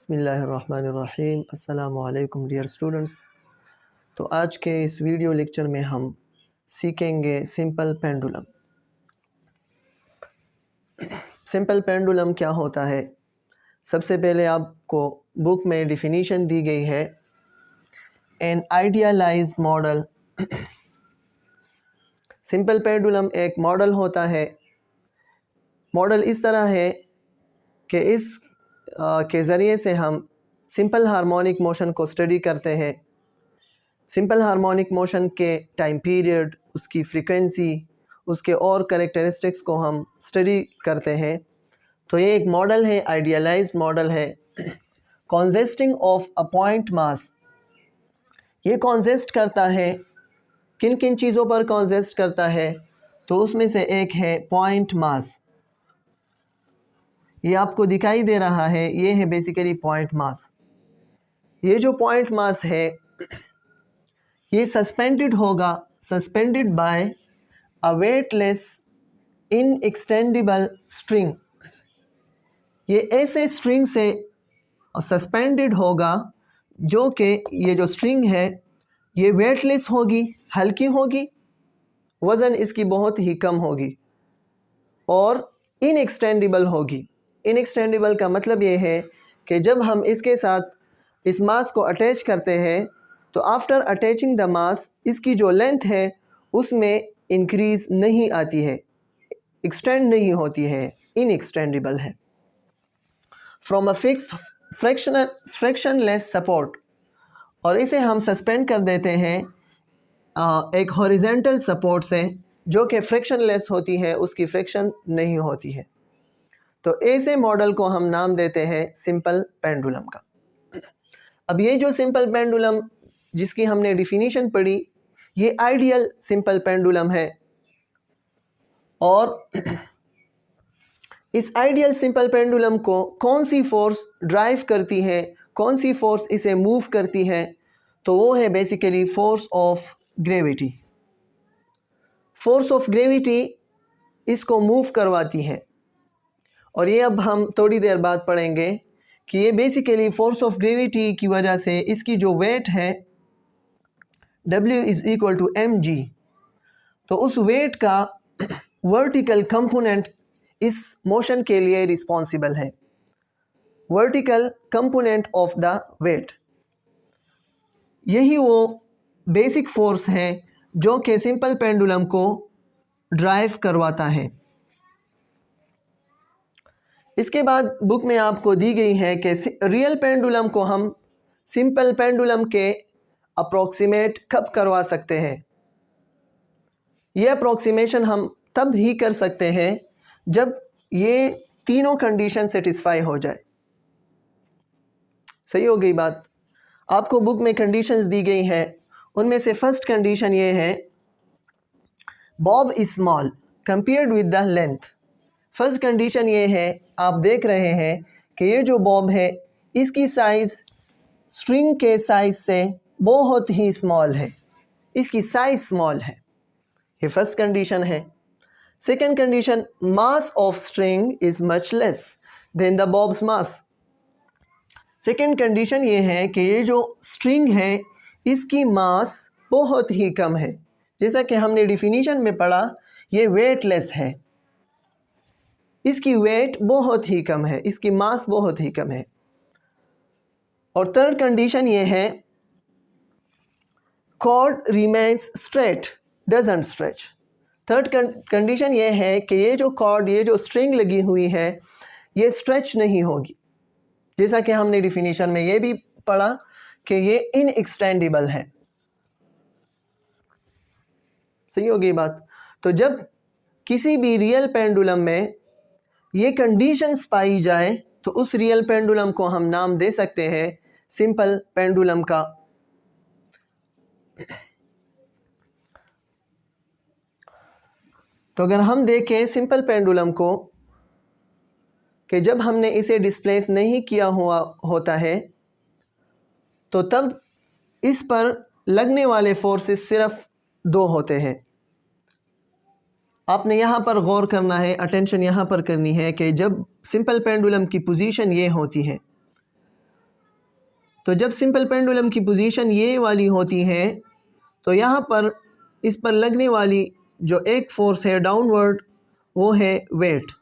बिस्मिल्लाहिर्रहमानिर्रहीम। अस्सलामु अलैकुम डियर स्टूडेंट्स। तो आज के इस वीडियो लेक्चर में हम सीखेंगे सिंपल पेंडुलम। सिंपल पेंडुलम क्या होता है? सबसे पहले आपको बुक में डिफिनीशन दी गई है, an idealized model. Simple pendulum एक मॉडल होता है। मॉडल इस तरह है कि इस के ज़रिए से हम सिंपल हार्मोनिक मोशन को स्टडी करते हैं। सिंपल हार्मोनिक मोशन के टाइम पीरियड, उसकी फ्रीक्वेंसी, उसके और कैरेक्टरिस्टिक्स को हम स्टडी करते हैं। तो ये एक मॉडल है, आइडियलाइज्ड मॉडल है। कॉन्जेस्टिंग ऑफ अ पॉइंट मास, ये कॉन्जेस्ट करता है, किन किन चीज़ों पर कॉन्जेस्ट करता है? तो उसमें से एक है पॉइंट मास। ये आपको दिखाई दे रहा है, ये है बेसिकली पॉइंट मास। ये जो पॉइंट मास है ये सस्पेंडेड होगा, suspended by a weightless inextensible string. ये ऐसे स्ट्रिंग से सस्पेंडेड होगा जो कि ये जो स्ट्रिंग है ये वेटलेस होगी, हल्की होगी, वज़न इसकी बहुत ही कम होगी और इनएक्सटेंडिबल होगी। इनएक्सटेंडिबल का मतलब ये है कि जब हम इसके साथ इस मास को अटैच करते हैं तो आफ्टर अटैचिंग द मास इसकी जो लेंथ है उसमें इंक्रीज़ नहीं आती है, एक्सटेंड नहीं होती है, इनएक्सटेंडिबल है। फ्रॉम अ फिक्स्ड फ्रैक्शनलेस सपोर्ट, और इसे हम सस्पेंड कर देते हैं एक हॉरिजेंटल सपोर्ट से जो कि फ्रैक्शनलेस होती है, उसकी फ्रैक्शन नहीं होती है। तो ऐसे मॉडल को हम नाम देते हैं सिंपल पेंडुलम का। अब ये जो सिंपल पेंडुलम जिसकी हमने डिफिनीशन पढ़ी, ये आइडियल सिंपल पेंडुलम है। और इस आइडियल सिंपल पेंडुलम को कौन सी फोर्स ड्राइव करती है, कौन सी फोर्स इसे मूव करती है? तो वो है basically force of gravity. Force of gravity इसको मूव करवाती है। और ये अब हम थोड़ी देर बाद पढ़ेंगे कि ये बेसिकली फोर्स ऑफ ग्रेविटी की वजह से इसकी जो वेट है W = mg, तो उस वेट का वर्टिकल कंपोनेंट इस मोशन के लिए रिस्पॉन्सिबल है। Vertical component of the weight, यही वो बेसिक फोर्स है जो कि सिंपल पेंडुलम को ड्राइव करवाता है। इसके बाद बुक में आपको दी गई है कि रियल पेंडुलम को हम सिंपल पेंडुलम के अप्रोक्सीमेट कब करवा सकते हैं। ये अप्रोक्सीमेशन हम तब ही कर सकते हैं जब ये तीनों कंडीशन सेटिस्फाई हो जाए। सही हो गई बात? आपको बुक में कंडीशंस दी गई है, उनमें से फर्स्ट कंडीशन ये है, Bob is small compared with the length. First condition ये है, आप देख रहे हैं कि ये जो बॉब है इसकी साइज़ स्ट्रिंग के साइज़ से बहुत ही स्मॉल है, इसकी साइज़ स्मॉल है। ये फर्स्ट कंडीशन है। Second condition, mass of string is much less than the bobs mass. Second condition ये है कि ये जो स्ट्रिंग है इसकी मास बहुत ही कम है। जैसा कि हमने डिफिनीशन में पढ़ा, ये वेटलेस है, इसकी वेट बहुत ही कम है, इसकी मास बहुत ही कम है। और थर्ड कंडीशन ये है, cord remains straight doesn't stretch. Third condition ये है कि ये जो कॉर्ड, ये जो स्ट्रिंग लगी हुई है ये स्ट्रेच नहीं होगी। जैसा कि हमने डिफिनीशन में ये भी पढ़ा कि ये इनएक्सटेंडिबल है। सही हो गई बात? तो जब किसी भी रियल पेंडुलम में ये कंडीशंस पाई जाए तो उस रियल पेंडुलम को हम नाम दे सकते हैं सिंपल पेंडुलम का। तो अगर हम देखें सिंपल पेंडुलम को कि जब हमने इसे डिस्प्लेस नहीं किया हुआ होता है तो तब इस पर लगने वाले फोर्सेस सिर्फ दो होते हैं। आपने यहाँ पर गौर करना है, अटेंशन यहाँ पर करनी है कि जब सिंपल पेंडुलम की पोजीशन ये होती है तो जब सिंपल पेंडुलम की पोजीशन ये वाली होती है तो यहाँ पर इस पर लगने वाली जो एक फोर्स है डाउनवर्ड वो है वेट,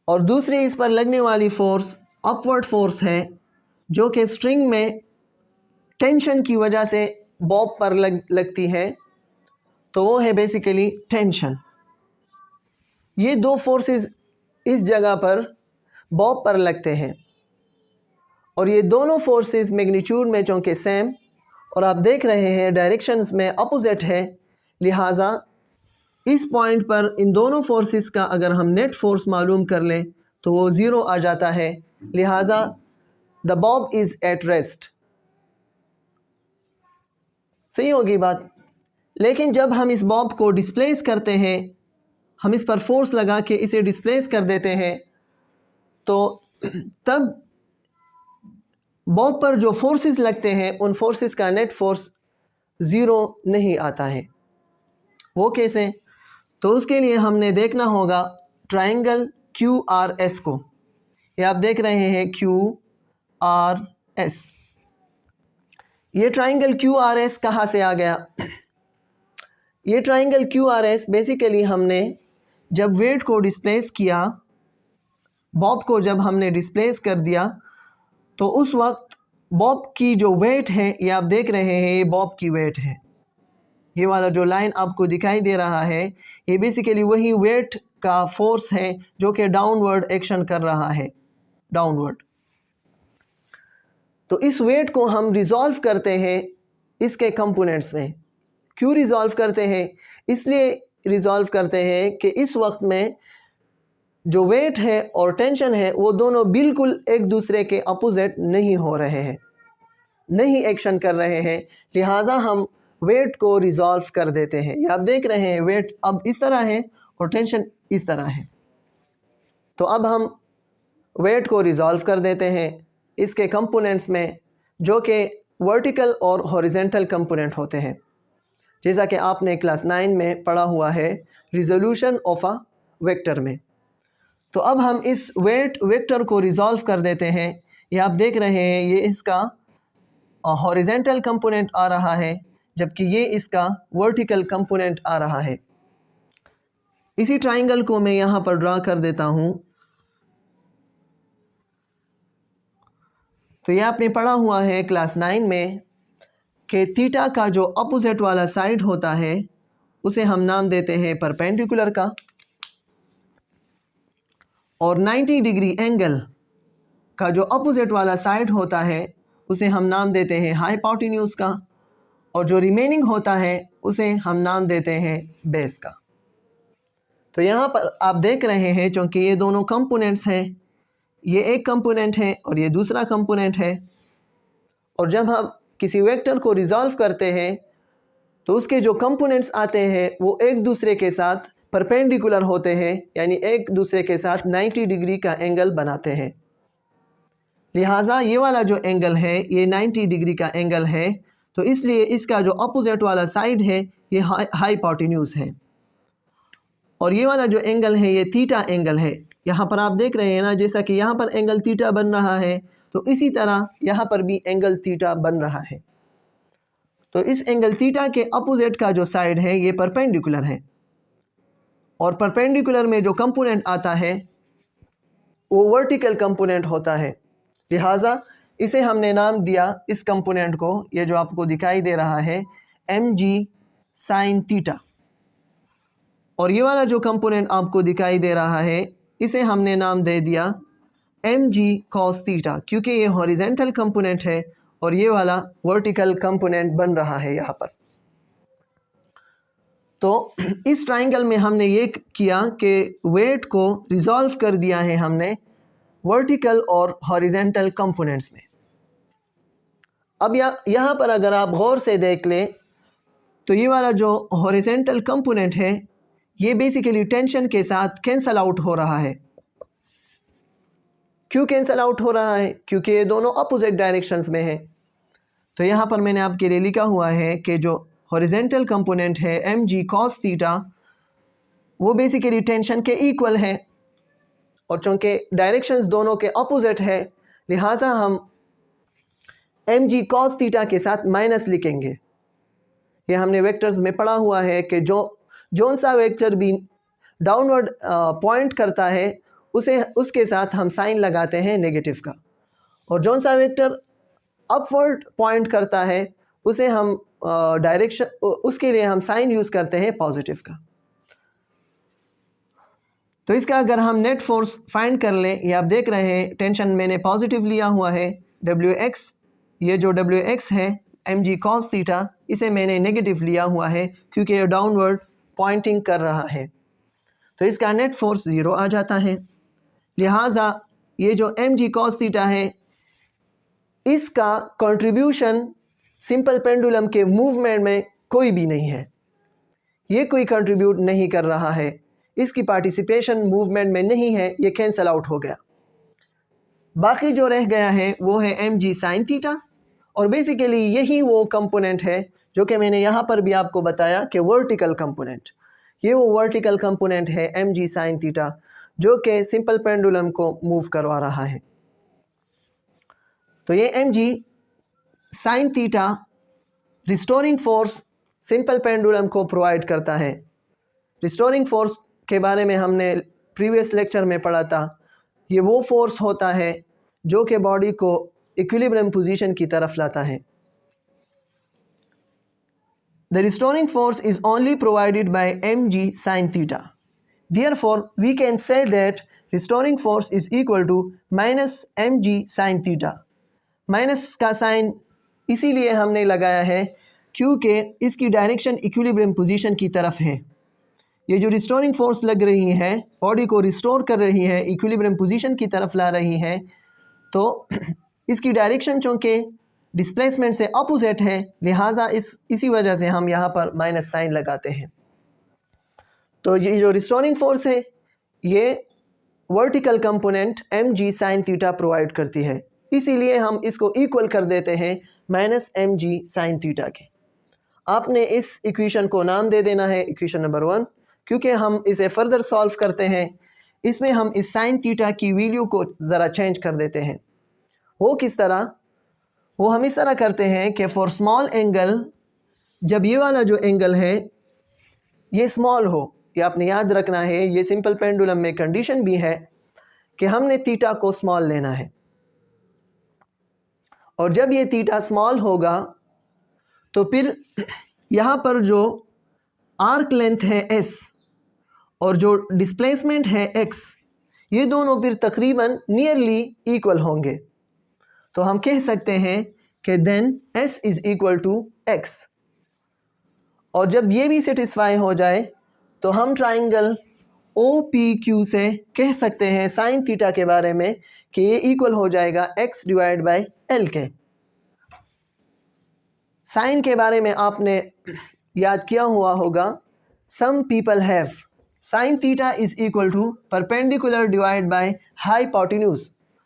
और दूसरी इस पर लगने वाली फोर्स अपवर्ड फोर्स है जो कि स्ट्रिंग में टेंशन की वजह से बॉब पर लगती है, तो वो है बेसिकली टेंशन। ये दो फोर्सेस इस जगह पर बॉब पर लगते हैं और ये दोनों फोर्सेस मैग्नीट्यूड में चूँकि सेम और आप देख रहे हैं डायरेक्शंस में अपोजिट है, लिहाजा इस पॉइंट पर इन दोनों फोर्सेस का अगर हम नेट फोर्स मालूम कर लें तो वो ज़ीरो आ जाता है, लिहाजा the Bob is at rest. सही होगी बात। लेकिन जब हम इस बॉब को डिस्प्लेस करते हैं, हम इस पर फोर्स लगा के इसे डिस्प्लेस कर देते हैं, तो तब बॉब पर जो फोर्सेस लगते हैं उन फोर्सेस का नेट फोर्स ज़ीरो नहीं आता है। वो कैसे? तो उसके लिए हमने देखना होगा ट्राइंगल QRS को। ये आप देख रहे हैं QRS। ये ट्राइंगल QRS कहाँ से आ गया? ये ट्राइंगल QRS बेसिकली हमने जब वेट को डिस्प्लेस किया, बॉब को जब हमने डिस्प्लेस कर दिया, तो उस वक्त बॉब की जो वेट है, ये आप देख रहे हैं, ये बॉब की वेट है। ये वाला जो लाइन आपको दिखाई दे रहा है ये बेसिकली वही वेट का फोर्स है जो कि डाउनवर्ड एक्शन कर रहा है, डाउनवर्ड। तो इस वेट को हम रिजॉल्व करते हैं इसके कंपोनेंट्स में। क्यों रिजॉल्व करते हैं? इसलिए रिजॉल्व करते हैं कि इस वक्त में जो वेट है और टेंशन है वो दोनों बिल्कुल एक दूसरे के अपोजिट नहीं हो रहे हैं, नहीं एक्शन कर रहे हैं, लिहाजा हम वेट को रिजॉल्व कर देते हैं। ये आप देख रहे हैं वेट अब इस तरह है और टेंशन इस तरह है, तो अब हम वेट को रिजॉल्व कर देते हैं इसके कंपोनेंट्स में जो कि वर्टिकल और हॉरिजेंटल कंपोनेंट होते हैं, जैसा कि आपने क्लास 9 में पढ़ा हुआ है रिजोल्यूशन ऑफ अ वेक्टर में। तो अब हम इस वेट वेक्टर को रिजॉल्व कर देते हैं। ये आप देख रहे हैं ये इसका हॉरिजेंटल कंपोनेंट आ रहा है जबकि ये इसका वर्टिकल कंपोनेंट आ रहा है। इसी ट्राइंगल को मैं यहाँ पर ड्रा कर देता हूँ। तो ये आपने पढ़ा हुआ है क्लास 9 में कि थीटा का जो अपोजिट वाला साइड होता है उसे हम नाम देते हैं परपेंडिकुलर का, और 90 डिग्री एंगल का जो अपोजिट वाला साइड होता है उसे हम नाम देते हैं हाइपोटेन्यूज का, और जो रिमेनिंग होता है उसे हम नाम देते हैं बेस का। तो यहाँ पर आप देख रहे हैं चूँकि ये दोनों कंपोनेंट्स हैं, ये एक कंपोनेंट है और ये दूसरा कंपोनेंट है, और जब हम किसी वेक्टर को रिजॉल्व करते हैं तो उसके जो कंपोनेंट्स आते हैं वो एक दूसरे के साथ परपेंडिकुलर होते हैं, यानी एक दूसरे के साथ 90 डिग्री का एंगल बनाते हैं। लिहाजा ये वाला जो एंगल है ये 90 डिग्री का एंगल है, तो इसलिए इसका जो अपोजिट वाला साइड है ये हाइपोटेन्यूज है, और ये वाला जो एंगल है ये थीटा एंगल है। यहाँ पर आप देख रहे हैं ना, जैसा कि यहाँ पर एंगल थीटा बन रहा है तो इसी तरह यहाँ पर भी एंगल थीटा बन रहा है। तो इस एंगल थीटा के अपोजिट का जो साइड है ये परपेंडिकुलर है, और परपेंडिकुलर में जो कंपोनेंट आता है वो वर्टिकल कंपोनेंट होता है, लिहाजा इसे हमने नाम दिया इस कंपोनेंट को, ये जो आपको दिखाई दे रहा है mg sin थीटा, और ये वाला जो कंपोनेंट आपको दिखाई दे रहा है इसे हमने नाम दे दिया mg cos थीटा, क्योंकि ये हॉरिजेंटल कंपोनेंट है और ये वाला वर्टिकल कंपोनेंट बन रहा है यहाँ पर। तो इस ट्राइंगल में हमने ये किया कि वेट को रिजॉल्व कर दिया है हमने वर्टिकल और हॉरिजेंटल कंपोनेंट्स में। अब यहाँ पर अगर आप गौर से देख लें तो ये वाला जो हॉरिजेंटल कंपोनेंट है ये बेसिकली टेंशन के साथ कैंसल आउट हो रहा है। क्यों कैंसल आउट हो रहा है? क्योंकि ये दोनों अपोजिट डायरेक्शंस में है। तो यहाँ पर मैंने आपके लिए लिखा हुआ है कि जो हॉरिजेंटल कंपोनेंट है mg cos थीटा वो बेसिकली टेंशन के इक्वल है, और चूँकि डायरेक्शंस दोनों के ऑपोजिट है लिहाजा हम mg cos थीटा के साथ माइनस लिखेंगे। ये हमने वेक्टर्स में पढ़ा हुआ है कि जोन सा वेक्टर भी डाउनवर्ड पॉइंट करता है उसके साथ हम साइन लगाते हैं नेगेटिव का, और जोन सा वेक्टर अपवर्ड पॉइंट करता है उसे हम उसके लिए हम साइन यूज़ करते हैं पॉजिटिव का। तो इसका अगर हम नेट फोर्स फाइंड कर लें, ये आप देख रहे हैं टेंशन मैंने पॉजिटिव लिया हुआ है, WX, ये जो WX है mg cos थीटा इसे मैंने नेगेटिव लिया हुआ है क्योंकि ये डाउनवर्ड पॉइंटिंग कर रहा है, तो इसका नेट फोर्स 0 आ जाता है। लिहाजा ये जो mg cos थीटा है इसका कंट्रीब्यूशन सिंपल पेंडुलम के मूवमेंट में कोई भी नहीं है, ये कोई कंट्रीब्यूट नहीं कर रहा है, इसकी पार्टिसिपेशन मूवमेंट में नहीं है, ये कैंसल आउट हो गया। बाकी जो रह गया है वो है mg sin थीटा, और बेसिकली यही वो कंपोनेंट है जो कि मैंने यहाँ पर भी आपको बताया कि वर्टिकल कंपोनेंट, ये वो वर्टिकल कंपोनेंट है mg sin थीटा जो कि सिंपल पेंडुलम को मूव करवा रहा है। तो ये mg sin theta restoring force simple pendulum को प्रोवाइड करता है। रिस्टोरिंग फोर्स के बारे में हमने प्रीवियस लेक्चर में पढ़ा था, ये वो फोर्स होता है जो कि बॉडी को इक्विलिब्रियम पोजीशन की तरफ लाता है। The restoring force is only provided by mg sin theta. Therefore, we can say that restoring force is equal to minus mg sin theta. Minus का साइन इसीलिए हमने लगाया है क्योंकि इसकी डायरेक्शन इक्विलिब्रियम पोजीशन की तरफ है। ये जो रिस्टोरिंग फोर्स लग रही है बॉडी को रिस्टोर कर रही है, इक्विलिब्रियम पोजीशन की तरफ ला रही है, तो इसकी डायरेक्शन चूँकि डिस्प्लेसमेंट से अपोजिट है लिहाजा इसी वजह से हम यहाँ पर माइनस साइन लगाते हैं। तो ये जो रिस्टोरिंग फोर्स है ये vertical component mg sin theta provide करती है, इसीलिए हम इसको इक्वल कर देते हैं माइनस mg sin थीटा के। आपने इस इक्वेशन को नाम दे देना है इक्वेशन नंबर 1, क्योंकि हम इसे फर्दर सॉल्व करते हैं इसमें हम इस साइन थीटा की वैल्यू को ज़रा चेंज कर देते हैं। वो किस तरह? वो हम इस तरह करते हैं कि फॉर स्मॉल एंगल, जब ये वाला जो एंगल है ये स्मॉल हो, ये आपने याद रखना है, ये सिंपल पेंडुलम में कंडीशन भी है कि हमने थीटा को स्मॉल लेना है, और जब ये थीटा स्मॉल होगा तो फिर यहाँ पर जो आर्क लेंथ है s और जो डिस्प्लेसमेंट है x, ये दोनों फिर तकरीबन नियरली इक्वल होंगे। तो हम कह सकते हैं कि then s is equal to x, और जब ये भी सेटिस्फाई हो जाए तो हम ट्राइंगल OPQ से कह सकते हैं साइन थीटा के बारे में कि ये इक्वल हो जाएगा x डिवाइड बाय l के। साइन के बारे में आपने याद किया हुआ होगा, some people have sine theta is equal to perpendicular divide by hypotenuse.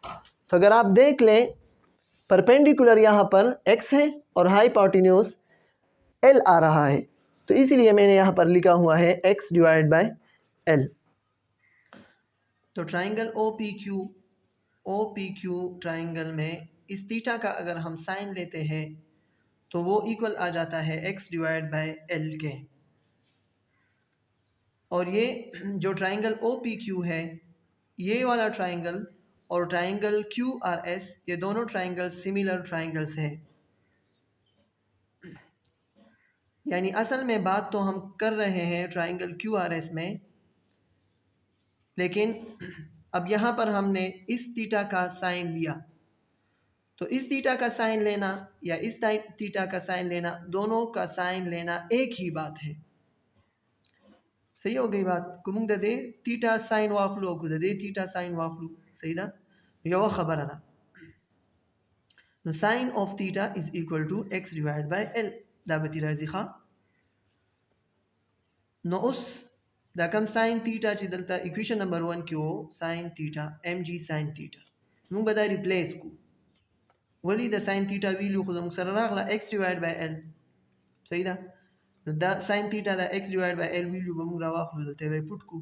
तो अगर आप देख लें परपेंडिकुलर यहाँ पर x है और हाइपोटेन्यूज l आ रहा है, तो इसीलिए मैंने यहाँ पर लिखा हुआ है x डिवाइड बाय l। तो ट्राइंगल OPQ ट्राइंगल में इस थीटा का अगर हम साइन लेते हैं तो वो इक्वल आ जाता है x डिवाइड बाय l के। और ये जो ट्राइंगल OPQ है, ये वाला ट्राइंगल और ट्राइंगल QRS, ये दोनों ट्राइंगल सिमिलर ट्राइंगल्स हैं। यानी असल में बात तो हम कर रहे हैं ट्राइंगल QRS में, लेकिन अब यहाँ पर हमने इस थीटा का साइन लिया, तो इस थीटा का साइन लेना या इस थीटा का साइन लेना, दोनों का साइन लेना एक ही बात है। सही हो गई बात? कुमुंग दे थीटा साइन वाकलू को दे थीटा साइन वाकलू, सही ना? यो खबर है ना। Sine of theta is equal to x divide by l दाबती राजी खा नो उस दा कम साइन थीटा चिदलता इक्वेशन नंबर 1 क्यों sine theta mg sine theta मुंग बदा रिप्लेस को वली द साइन थीटा वैल्यू खुद मुसर रागला x डिवाइड बाय l, सही दा साइन थीटा दा x divide by l value बमुंग रावा खुद दलते वे पुट को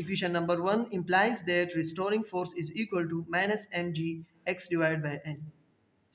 equation number 1 implies that restoring force is equal to minus mg x divided by n.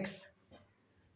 x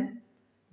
m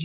g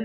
l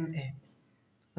MA.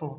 4.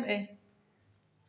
MA.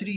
3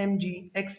mg x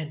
l.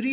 3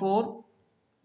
4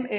MA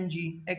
mg x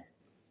l.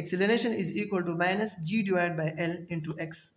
acceleration is equal to minus g divided by l into x.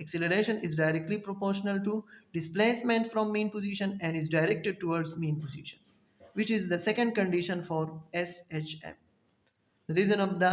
acceleration is directly proportional to displacement from mean position and is directed towards mean position, which is the second condition for SHM. The reason of the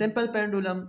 simple pendulum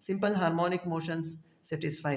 simple harmonic motions satisfy